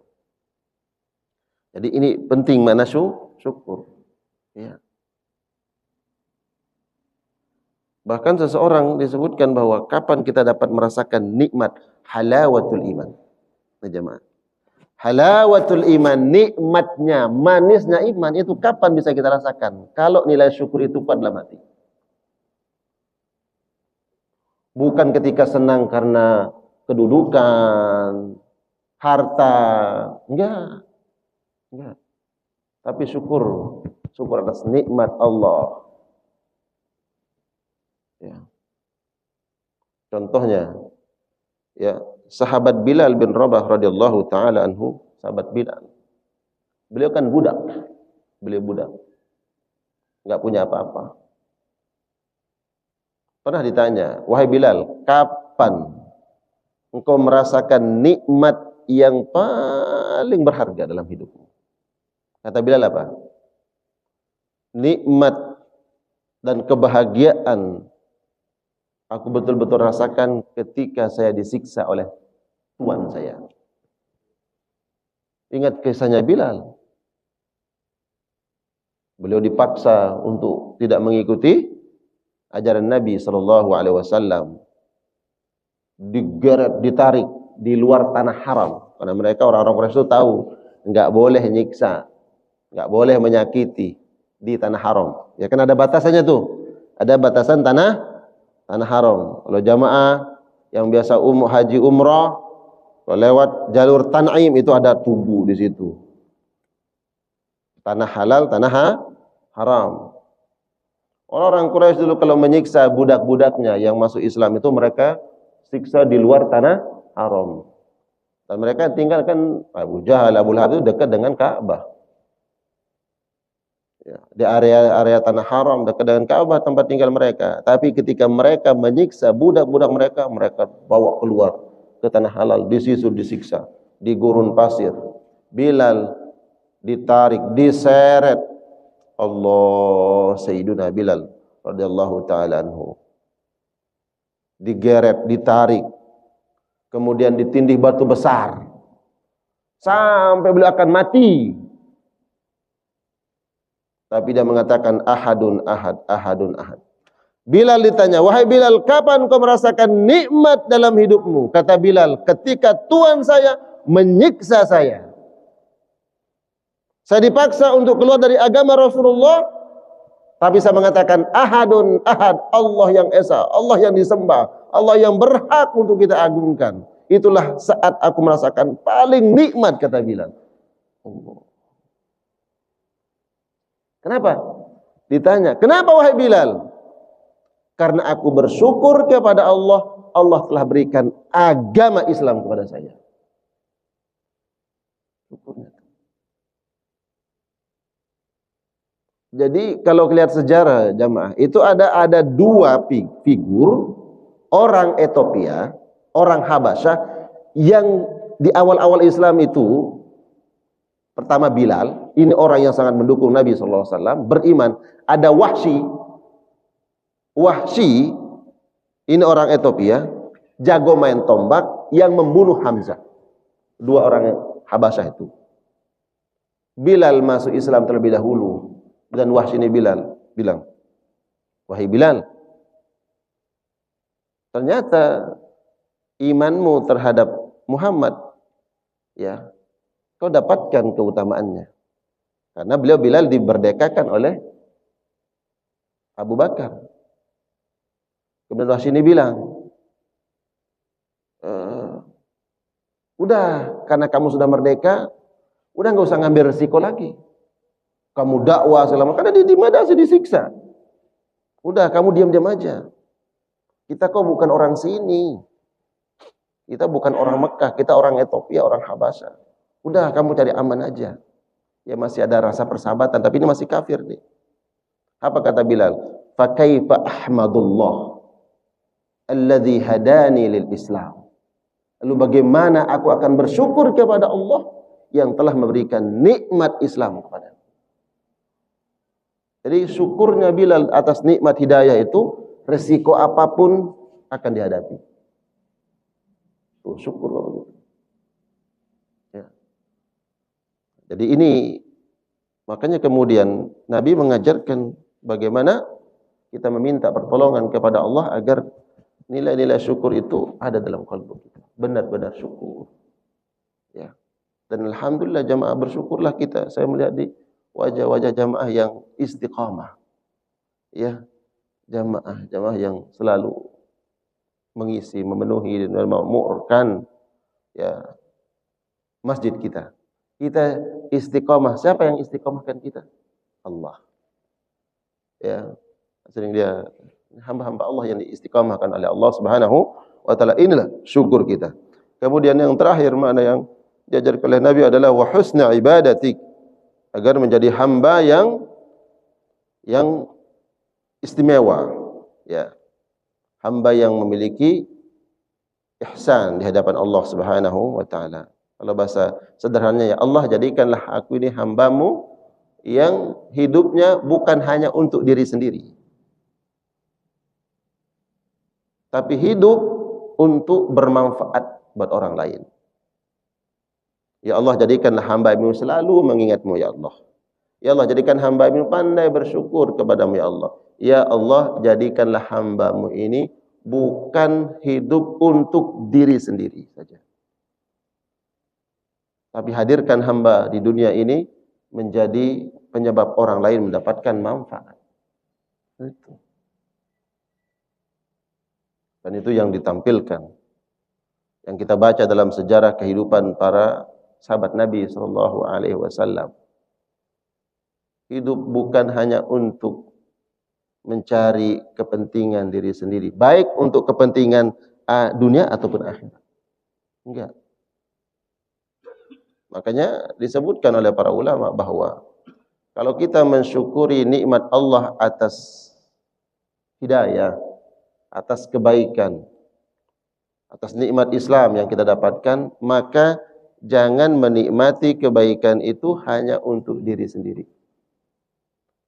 Jadi ini penting mana syukur. Ya. Bahkan seseorang disebutkan bahwa kapan kita dapat merasakan nikmat halawatul iman. Nah, jemaah. Halawatul iman, nikmatnya, manisnya iman itu kapan bisa kita rasakan? Kalau nilai syukur itu kuat dalam hati. Bukan ketika senang karena kedudukan, harta, enggak. Enggak. Tapi syukur atas nikmat Allah. Ya. Contohnya, ya, sahabat Bilal bin Rabah radhiyallahu taala anhu, sahabat Bilal. Beliau kan budak. Beliau budak. Enggak punya apa-apa. Pernah ditanya, "Wahai Bilal, kapan engkau merasakan nikmat yang paling berharga dalam hidupmu?" Kata Bilal apa? Nikmat dan kebahagiaan aku betul-betul rasakan ketika saya disiksa oleh tuan saya. Ingat kisahnya Bilal. Beliau dipaksa untuk tidak mengikuti ajaran Nabi SAW. Digeret, ditarik di luar tanah haram. Karena mereka orang-orang Quraisy itu tahu enggak boleh nyiksa, enggak boleh menyakiti di tanah haram. Ya kan ada batasannya tuh. Ada batasan tanah haram. Kalau jamaah yang biasa haji umrah, kalau lewat jalur Tan'im itu ada tugu di situ. Tanah halal, haram. Orang-orang Quraisy dulu kalau menyiksa budak-budaknya yang masuk Islam itu mereka siksa di luar tanah haram. Dan mereka tinggalkan Abu Jahal, Abu Lahab itu dekat dengan Ka'bah. Ya, di area tanah haram dekat dengan Ka'bah tempat tinggal mereka. Tapi ketika mereka menyiksa budak-budak mereka, mereka bawa keluar ke tanah halal, disisu disiksa, di gurun pasir. Bilal ditarik, diseret. Allah, Sayyiduna Bilal radhiyallahu taala anhu. Digeret, ditarik. Kemudian ditindih batu besar. Sampai beliau akan mati. Tapi dia mengatakan ahadun ahad, ahadun ahad. Bilal ditanya, wahai Bilal, kapan kau merasakan nikmat dalam hidupmu? Kata Bilal, ketika Tuhan saya menyiksa saya. Saya dipaksa untuk keluar dari agama Rasulullah, tapi saya mengatakan ahadun ahad, Allah yang esa, Allah yang disembah, Allah yang berhak untuk kita agungkan. Itulah saat aku merasakan paling nikmat, kata Bilal. Allah. Kenapa? Ditanya, kenapa wahai Bilal? Karena aku bersyukur kepada Allah, Allah telah berikan agama Islam kepada saya. Syukurnya. Jadi kalau lihat sejarah jamaah, itu ada dua figur orang Ethiopia, orang Habasyah yang di awal-awal Islam itu. Pertama Bilal, ini orang yang sangat mendukung Nabi SAW, beriman. Ada Wahsy, ini orang Ethiopia, jago main tombak, yang membunuh Hamzah. Dua orang Habasyah itu. Bilal masuk Islam terlebih dahulu, dan Wahsy ini bilang, wahai Bilal, ternyata imanmu terhadap Muhammad, ya, kau dapatkan keutamaannya. Karena Bilal diberdekakan oleh Abu Bakar. Kemudian Wahsy ini bilang, udah, karena kamu sudah merdeka, udah nggak usah ngambil resiko lagi. Kamu dakwah selama, karena diintimidasi, disiksa. Udah, kamu diam-diam aja. Kita kok bukan orang sini. Kita bukan orang Mekah, kita orang Ethiopia, orang Habasyah. Udah, kamu cari aman aja. Ya masih ada rasa persahabatan, tapi ini masih kafir nih. Apa kata Bilal? Fa kaifa ahmadullah alladzi hadani lil Islam. Lalu bagaimana aku akan bersyukur kepada Allah yang telah memberikan nikmat Islam kepada aku. Jadi syukurnya Bilal atas nikmat hidayah itu, resiko apapun akan dihadapi. Tuh, syukur begitu. Jadi ini makanya kemudian Nabi mengajarkan bagaimana kita meminta pertolongan kepada Allah agar nilai-nilai syukur itu ada dalam kalbu kita. Benar-benar syukur. Ya. Dan alhamdulillah jamaah, bersyukurlah kita. Saya melihat di wajah-wajah jamaah yang istiqamah. Ya. Jamaah yang selalu mengisi, memenuhi dan memakmurkan ya masjid kita. Kita istiqamah. Siapa yang istiqamahkan kita? Allah. Ya, sering dia hamba-hamba Allah yang diistiqamahkan oleh Allah Subhanahu wa taala. Inilah syukur kita. Kemudian yang terakhir makna yang diajarkan oleh Nabi adalah wa husna ibadatik, agar menjadi hamba yang istimewa, ya. Hamba yang memiliki ihsan di hadapan Allah Subhanahu wa taala. Kalau bahasa sederhananya, ya Allah, jadikanlah aku ini hamba-Mu yang hidupnya bukan hanya untuk diri sendiri, tapi hidup untuk bermanfaat buat orang lain. Ya Allah, jadikanlah hamba-Mu selalu mengingat-Mu, ya Allah. Ya Allah, jadikan hamba-Mu pandai bersyukur kepadamu, ya Allah. Ya Allah, jadikanlah hamba-Mu ini bukan hidup untuk diri sendiri saja, tapi hadirkan hamba di dunia ini menjadi penyebab orang lain mendapatkan manfaat. Itu. Dan itu yang ditampilkan, yang kita baca dalam sejarah kehidupan para sahabat Nabi SAW. Hidup bukan hanya untuk mencari kepentingan diri sendiri, baik untuk kepentingan dunia ataupun akhirat. Enggak. Makanya disebutkan oleh para ulama bahwa kalau kita mensyukuri nikmat Allah atas hidayah, atas kebaikan, atas nikmat Islam yang kita dapatkan, maka jangan menikmati kebaikan itu hanya untuk diri sendiri.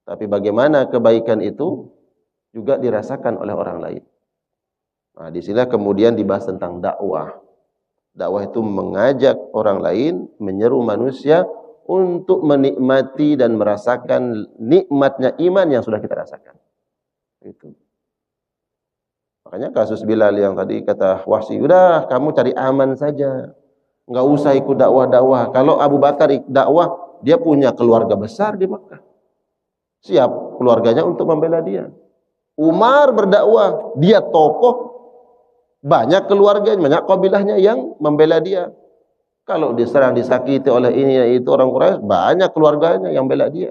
Tapi bagaimana kebaikan itu juga dirasakan oleh orang lain. Nah, di sini kemudian dibahas tentang dakwah. Dakwah itu mengajak orang lain, menyeru manusia untuk menikmati dan merasakan nikmatnya iman yang sudah kita rasakan. Itu. Makanya kasus Bilal yang tadi kata Wahsy, udah kamu cari aman saja, nggak usah ikut dakwah-dakwah. Kalau Abu Bakar dakwah, dia punya keluarga besar di Mekah, siap keluarganya untuk membela dia. Umar berdakwah, dia tokoh, banyak keluarganya, banyak kabilahnya yang membela dia. Kalau diserang, disakiti oleh ini itu orang Quraisy, banyak keluarganya yang bela dia.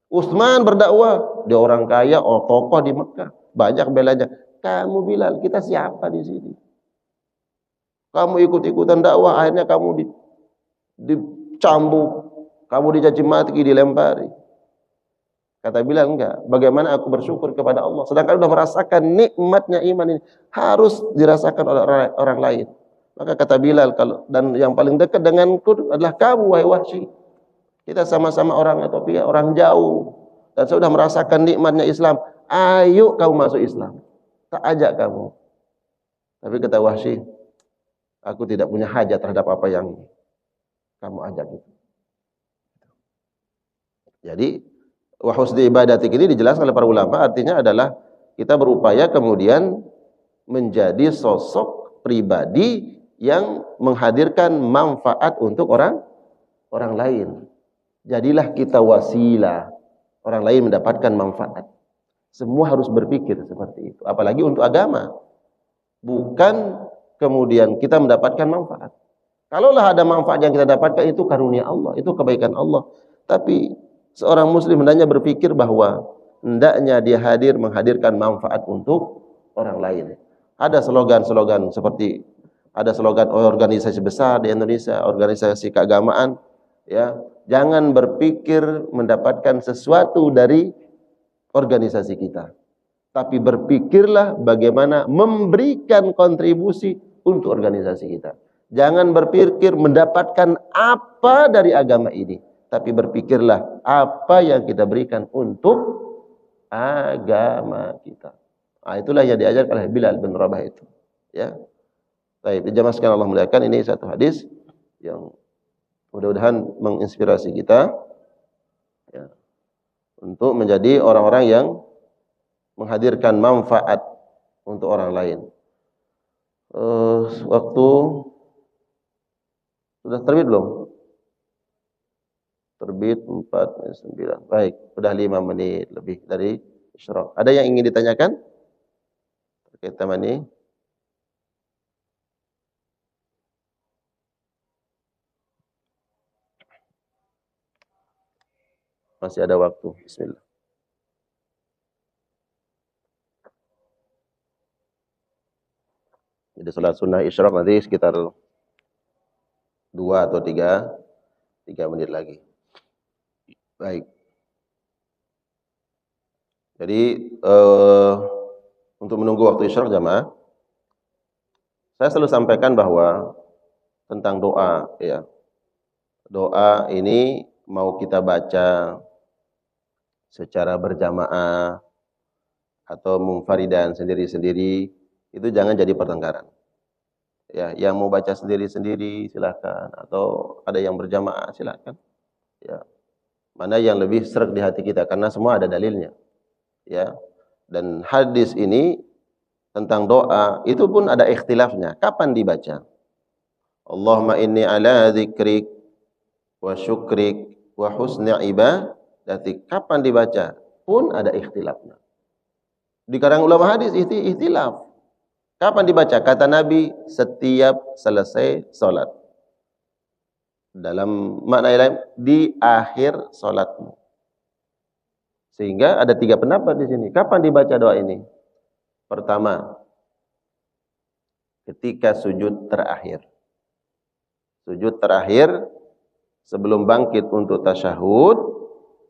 Utsman berdakwah, dia orang kaya, tokoh di Mekah, banyak belanya. Kamu Bilal, kita siapa di sini? Kamu ikut-ikutan dakwah, akhirnya kamu dicambuk, kamu dicaci maki, dilempari. Kata Bilal, enggak. Bagaimana aku bersyukur kepada Allah? Sedangkan sudah merasakan nikmatnya iman ini, harus dirasakan oleh orang lain. Maka kata Bilal, dan yang paling dekat denganku adalah kamu, wahai Wahsy. Kita sama-sama orang Ethiopia, orang jauh. Dan saya sudah merasakan nikmatnya Islam. Ayo kamu masuk Islam. Tak ajak kamu. Tapi kata Wahsy, aku tidak punya hajat terhadap apa yang kamu ajak itu. Jadi, wa husni ibadatik ini dijelaskan oleh para ulama, artinya adalah kita berupaya kemudian menjadi sosok pribadi yang menghadirkan manfaat untuk orang lain. Jadilah kita wasilah, orang lain mendapatkan manfaat. Semua harus berpikir seperti itu, apalagi untuk agama. Bukan kemudian kita mendapatkan manfaat. Kalaulah ada manfaat yang kita dapatkan, itu karunia Allah, itu kebaikan Allah. Tapi seorang muslim hendaknya berpikir bahwa hendaknya dia menghadirkan manfaat untuk orang lain. Ada slogan-slogan seperti ada slogan organisasi besar di Indonesia, organisasi keagamaan, ya, jangan berpikir mendapatkan sesuatu dari organisasi kita, tapi berpikirlah bagaimana memberikan kontribusi untuk organisasi kita. Jangan berpikir mendapatkan apa dari agama ini, tapi berpikirlah apa yang kita berikan untuk agama kita. Nah, itulah yang diajarkan oleh Bilal bin Rabah itu, ya. Baik, jemaah sekalian Allah muliakan, ini satu hadis yang mudah-mudahan menginspirasi kita, ya, untuk menjadi orang-orang yang menghadirkan manfaat untuk orang lain. Waktu sudah terbit belum? Terbit 4:09. Baik, sudah 5 menit lebih dari isyraq. Ada yang ingin ditanyakan terkait tema ini? Masih ada waktu. Bismillah. Jadi salat sunnah isyraq nanti sekitar 2 atau 3 menit lagi. Baik. Jadi untuk menunggu waktu isyraq jamaah, saya selalu sampaikan bahwa tentang doa, ya. Doa ini mau kita baca secara berjamaah atau munfaridan sendiri-sendiri, itu jangan jadi pertengkaran. Ya, yang mau baca sendiri-sendiri silakan, atau ada yang berjamaah silakan. Ya. Mana yang lebih sreg di hati kita, karena semua ada dalilnya. Ya. Dan hadis ini tentang doa itu pun ada ikhtilafnya. Kapan dibaca? Allahumma inni ala dzikrik wa syukrik wa husni ibadatik. Kapan dibaca? Pun ada ikhtilafnya. Di kalangan ulama hadis ikhtilaf. Kapan dibaca? Kata Nabi, setiap selesai salat. Dalam makna lain, di akhir salatmu. Sehingga ada 3 pendapat di sini. Kapan dibaca doa ini? Pertama, ketika sujud terakhir. Sujud terakhir sebelum bangkit untuk tasyahud,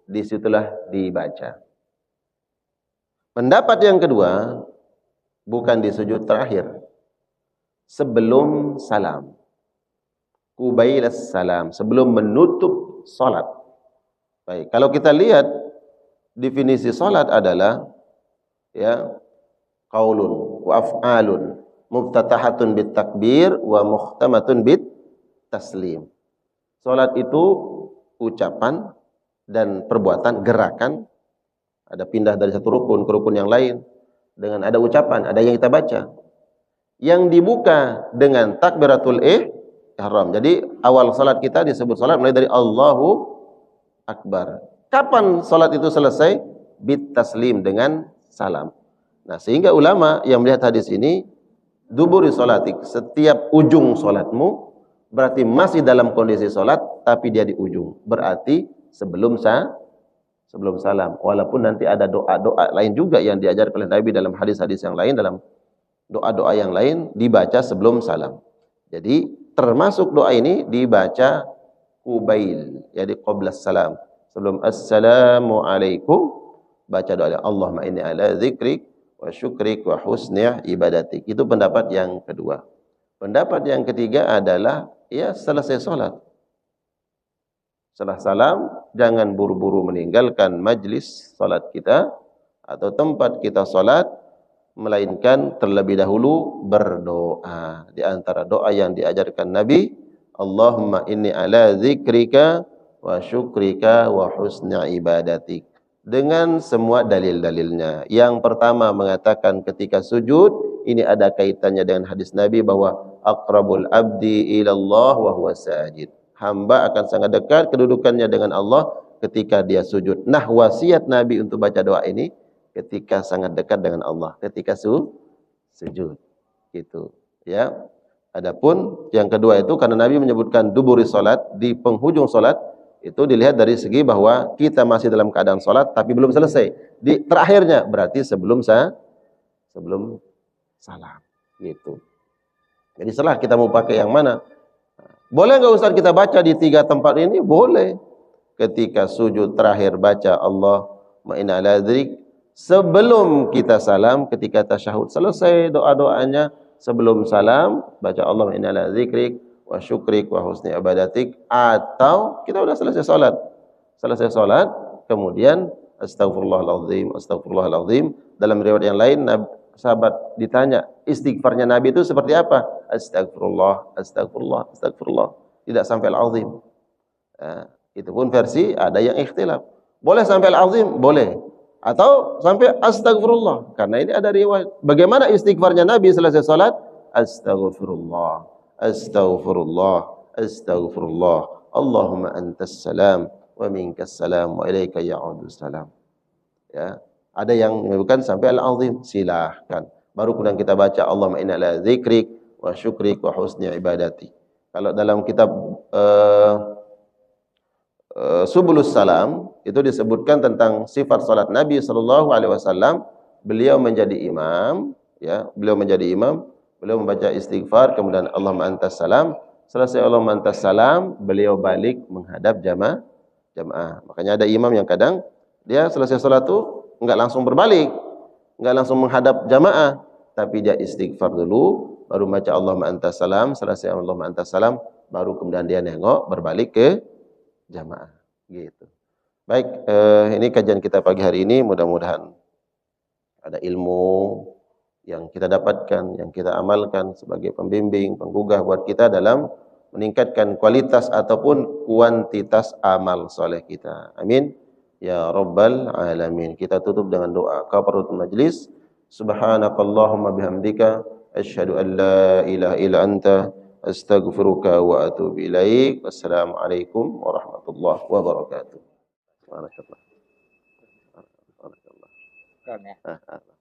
disitulah dibaca. Pendapat yang kedua, bukan di sujud terakhir, sebelum salam. Qubailas salam, sebelum menutup salat. Baik, kalau kita lihat definisi salat adalah ya qaulun wa af'alun muftatahatun bit takbir wa mukhtamatun bit taslim. Salat itu ucapan dan perbuatan, gerakan, ada pindah dari satu rukun ke rukun yang lain dengan ada ucapan, ada yang kita baca. Yang dibuka dengan takbiratul ihram. Jadi awal salat kita disebut salat mulai dari Allahu Akbar. Kapan salat itu selesai? Bit taslim, dengan salam. Nah, sehingga ulama yang melihat hadis ini, duburi salatik, setiap ujung salatmu berarti masih dalam kondisi salat, tapi dia di ujung. Berarti sebelum salam. Walaupun nanti ada doa-doa lain juga yang diajarkan oleh Nabi dalam hadis-hadis yang lain, dalam doa-doa yang lain dibaca sebelum salam. Jadi termasuk doa ini dibaca qubail, jadi qablas salam. Sebelum assalamu alaikum, baca doa Allahumma inni ala dzikrik wa syukrik wa husni ibadatik. Itu pendapat yang kedua. Pendapat yang ketiga adalah ya selesai salat. Setelah salam, jangan buru-buru meninggalkan majlis salat kita atau tempat kita salat, melainkan terlebih dahulu berdoa. Di antara doa yang diajarkan Nabi, Allahumma inni ala zikrika wa syukrika wa husni ibadatik. Dengan semua dalil-dalilnya. Yang pertama mengatakan ketika sujud, ini ada kaitannya dengan hadis Nabi bahwa aqrabul abdi ilallah wa huwa sajid. Hamba akan sangat dekat kedudukannya dengan Allah ketika dia sujud. Nah, wasiat Nabi untuk baca doa ini ketika sangat dekat dengan Allah, ketika sujud. Gitu, ya. Adapun yang kedua itu karena Nabi menyebutkan duburi salat, di penghujung salat, itu dilihat dari segi bahwa kita masih dalam keadaan salat tapi belum selesai. Di terakhirnya berarti sebelum salam, gitu. Jadi setelah kita mau pakai yang mana? Boleh enggak Ustaz kita baca di 3 tempat ini? Boleh. Ketika sujud terakhir baca Allahumma inna ala dzikrik, sebelum kita salam, ketika tasyahud selesai doa-doanya, sebelum salam baca Allahumma inna ala dzikrik wa syukrik wa husni ibadatik, atau kita sudah selesai salat. Selesai salat, kemudian astagfirullahalazim, astagfirullahalazim. Dalam riwayat yang lain sahabat ditanya, istighfarnya Nabi itu seperti apa? Astagfirullah, astagfirullah, astagfirullah. Tidak sampai al-azim. Itu pun versi ada yang ikhtilaf. Boleh sampai al-azim? Boleh. Atau sampai astagfirullah. Karena ini ada riwayat. Bagaimana istighfarnya Nabi selesai salat? Astagfirullah, astagfirullah, astagfirullah. Allahumma antas salam wa minkas salam wa ilaika ya'udus salam. Ya. Ada yang menyebutkan sampai al-azim, silahkan. Baru kemudian kita baca Allahumma inna ala dzikrik wa syukrik wa husni ibadati. Kalau dalam kitab Subulus Salam itu disebutkan tentang sifat salat Nabi sallallahu alaihi wasallam. Beliau menjadi imam, ya, beliau membaca istighfar, kemudian Allahumma antas salam. Selesai Allahumma antas salam, beliau balik menghadap jamaah. Makanya ada imam yang kadang dia selesai salat itu enggak langsung berbalik, enggak langsung menghadap jamaah, tapi dia istighfar dulu, baru baca Allahumma antas salam, selesai Allahumma antas salam, baru kemudian dia nengok berbalik ke jamaah, gitu. Baik, ini kajian kita pagi hari ini, mudah-mudahan ada ilmu yang kita dapatkan, yang kita amalkan sebagai pembimbing, penggugah buat kita dalam meningkatkan kualitas ataupun kuantitas amal soleh kita. Amin. Ya Rabbal Alamin. Kita tutup dengan doa kafaratul majlis. Subhanakallahumma bihamdika asyhadu an la ilaha illa anta astaghfiruka wa atubu ilaik. Wassalamualaikum warahmatullahi wabarakatuh. Barakallah. Barakallah.